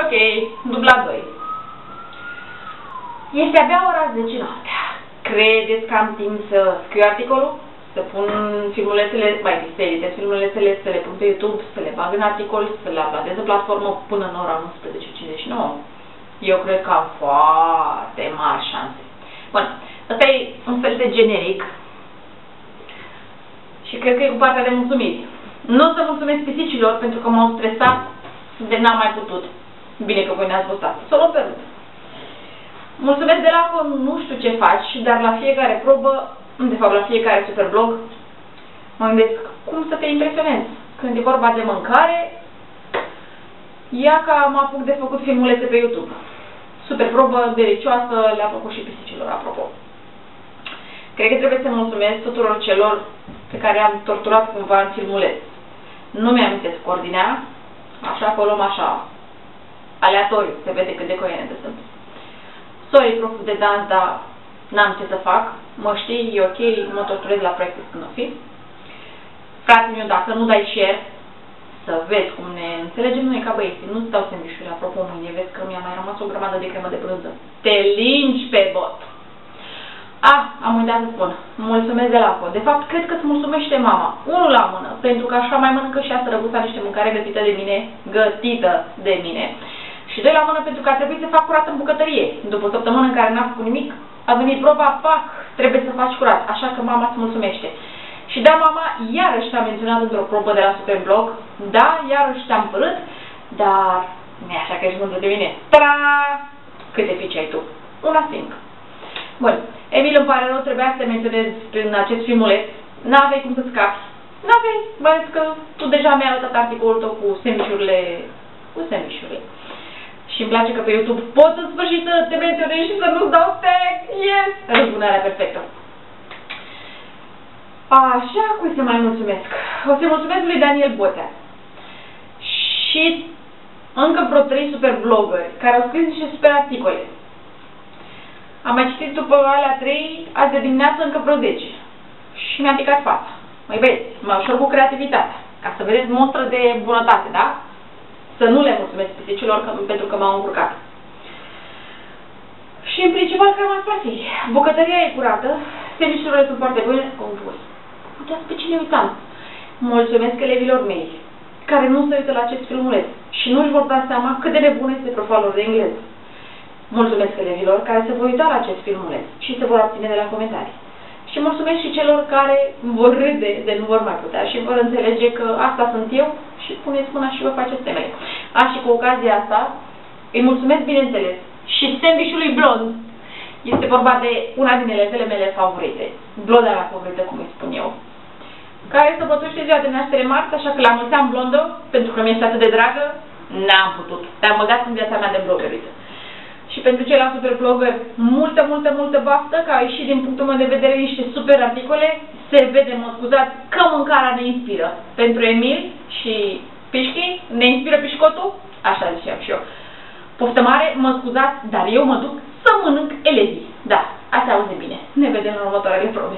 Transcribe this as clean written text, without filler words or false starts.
Ok, dubla 2. Este abia ora 10 noaptea. Credeți că am timp să scriu articolul? Să pun filmulețele, să editez filmulețele, să le pun pe YouTube, să le bag în articol, să le uploadez în platformă până în ora 11:59? Eu cred că am foarte mari șanse. Bun, ăsta e un fel de generic și cred că e cu partea de mulțumiri. Nu o să mulțumesc pisicilor pentru că m-au stresat de n-am mai putut. Bine că voi ne-ați votat. Să o luăm pe rând. Mulțumesc de la nu știu ce faci, dar la fiecare probă, de fapt la fiecare superblog, mă gândesc cum să te impresionez. Când e vorba de mâncare, ia că am apuc de făcut filmulețe pe YouTube. Super probă, delicioasă, le-a făcut și pisicilor, apropo. Cred că trebuie să mulțumesc tuturor celor pe care am torturat cumva în filmuleț. Nu mi-amintesc ordinea, așa că o luăm așa, aleatoriu, se vede cât de coerente sunt. Sorry, proful de dans, dar n-am ce să fac, mă știi, e ok, mă torturez la practice când o fi. Fratele meu, dacă nu dai share, să vezi cum ne înțelegem noi ca băieții, nu-ți dau sandvișuri, apropo mâine, vezi că mi-a mai rămas o grămadă de cremă de brânză. Te lingi pe bot! Am uitat să spun, mulțumesc de la de fapt, cred că îți mulțumește mama, unul la mână, pentru că așa mai mănâncă și ea sărăguța niște mâncare gătită de mine, și doi la mână pentru că a trebuit să fac curat în bucătărie. După o săptămână în care n-am făcut nimic, a venit proba, pac, trebuie să faci curat, așa că mama îți mulțumește. Și da, mama, iarăși te-am menționat într-o probă de la Superblog, da, iarăși te-am părât, dar nu e așa că ești mândru de mine. Ta-da! Câte fiice ai tu? Una singură. Bun, Emil, îmi pare rău, trebuia să te menționez prin acest filmuleț. N-avei cum să scapi. N-avei, bănuiesc că tu deja mi-ai arătat articolul tău cu sandvișurile. Și îmi place că pe YouTube pot în sfârșit să te menționez și să nu-ți dau tag. Yes! Răzbunarea perfectă. Așa, cui să mai mulțumesc? O să-i mulțumesc lui Daniel Botea. Și încă vreo 3 superblogări care au scris niște super articole. Am mai citit după alea 3, azi de dimineață încă vreo 10. Și mi-a picat fața. Măi băieți, mai ușor cu creativitatea. Ca să vedeți monstră de bunătate, da? Să nu le mulțumesc pisicilor pentru că m-au încurcat. Și în principal că am place. Bucătăria e curată, sandvișurile sunt foarte bune. Uitați pe cine uitam. Mulțumesc elevilor mei, care nu se uită la acest filmuleț și nu își vor da seama cât de nebun este proful lor de engleză. Mulțumesc elevilor care se vor uita la acest filmuleț și se vor abține de la comentarii. Și mulțumesc și celor care vor râde de nu vor mai putea și vor înțelege că asta sunt eu și puneți mâna și vă faceți temele. Și cu ocazia asta îi mulțumesc, bineînțeles, și sandvișului blond. Este vorba de una din elevele mele favorite, blonda mea favorită, cum îi spun eu, care sărbătorește ziua de naștere marți, așa că la mulți ani, blondă, pentru că mi-este atât de dragă, n-am putut. Te-am băgat în viața mea de blogăriță. Și pentru ceilalți superblogări, multă baftă, că au ieșit din punctul meu de vedere niște super articole. Se vede, mă scuzați, că mâncarea ne inspiră. Pentru Emil și Pișchi, ne inspiră pișcotul? Așa ziceam și eu. Poftă mare, mă scuzați, dar eu mă duc să mănânc elevii. Da, ați auzit bine. Ne vedem în următoarele probe.